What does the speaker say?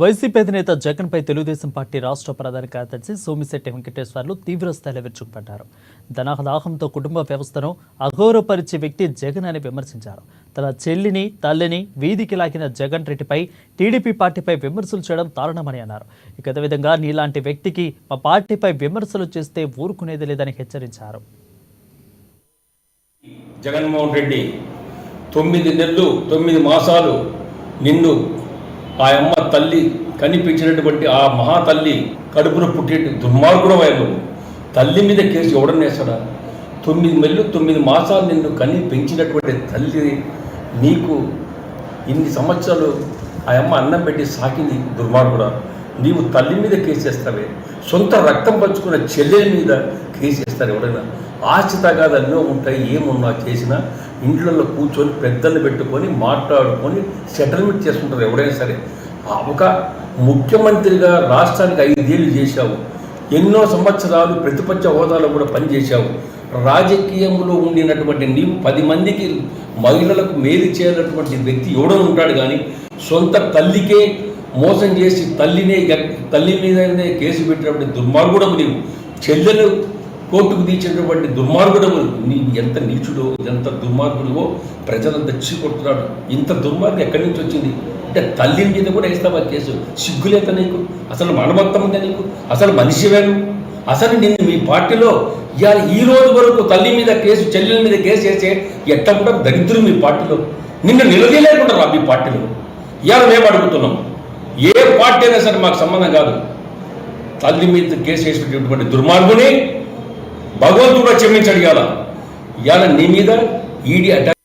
YCP అధినేత జగన్పై Telugu Desam party రాష్ట్ర ప్రధాన కార్యదర్శి సోమిశెట్టి వెంకటేశ్వర్లు తీవ్ర స్థాయిలో విరుచుకుపడ్డారు. ధనాదాహంతో కుటుంబ వ్యవస్థను అఘోరపరిచే వ్యక్తి జగన్ అని విమర్శించారు. తన చెల్లిని తల్లిని వీధికి లాగిన జగన్ రెడ్డిపై టీడీపీ పార్టీపై విమర్శలు చేయడం దారుణమని అన్నారు. ఇక అదేవిధంగా నీలాంటి వ్యక్తికి మా పార్టీపై విమర్శలు చేస్తే ఊరుకునేది లేదని హెచ్చరించారు. జగన్మోహన్ రెడ్డి 9 నెలలు 9 మాసాలు నిన్ను ఆ అమ్మ తల్లి కనిపించినటువంటి ఆ మహాతల్లి కడుపును పుట్టే దుర్మార్గుడు వాళ్ళు తల్లి మీద కేసు ఎవడన్నా వేస్తాడా? 9 నెలలు 9 మాసాలు నిన్ను పెంచినటువంటి తల్లి నీకు ఇన్ని సంవత్సరాలు ఆ అమ్మ అన్నం పెట్టి సాకింది దుర్మార్గుడా. నీవు తల్లి మీద కేసు వేస్తావే, సొంత రక్తం పంచుకున్న చెల్లెల మీద కేసు వేస్తారు ఎవడైనా? ఆస్తి తగాదన్నో ఉంటాయి, ఏమున్నా చేసినా ఇంట్లో కూర్చొని పెద్దలు పెట్టుకొని మాట్లాడుకొని సెటిల్మెంట్ చేసుకుంటారు ఎవడైనా సరే. ఒక ముఖ్యమంత్రిగా రాష్ట్రానికి 5 ఏళ్ళు చేశావు, ఎన్నో సంవత్సరాలు ప్రతిపక్ష హోదాలో కూడా పనిచేశావు. రాజకీయంలో ఉండినటువంటి నీవు 10 మందికి మహిళలకు మేలు చేయాలన్నటువంటి వ్యక్తి ఎవడో ఉంటాడు. కానీ సొంత తల్లికే మోసం చేసి తల్లి మీదనే కేసు పెట్టినటువంటి దుర్మార్గుడము నీవు, చెల్లెలు కోర్టుకు తీర్చినటువంటి దుర్మార్గుడము. నీ ఎంత నీచుడో ఎంత దుర్మార్గుడివో ప్రజలంతా చీకొడుతున్నాడు. ఇంత దుర్మార్గం ఎక్కడి నుంచి వచ్చింది అంటే తల్లి మీద కూడా వేస్తావా కేసు? సిగ్గులేత నీకు? అసలు మానవత్వం ఉందా నీకు? అసలు మనిషివేను? అసలు నిన్ను మీ పార్టీలో ఇవాళ ఈ రోజు వరకు తల్లి మీద కేసు చెల్లెల మీద కేసు వేసే ఎట్లా కూడా దరిద్రం మీ పార్టీలో. నిన్ను నిలదీయలేకుంటారా మీ పార్టీలో? ఇవాళ మేము అడుగుతున్నాం, ఏ పార్టీ అయినా సరే మాకు సంబంధం కాదు, తల్లి మీద కేసు వేసినటువంటి దుర్మార్గుని భగవంతుడు క్షమించి అడిగాల. ఇవాళ నీ మీద ఈడీ అటాక్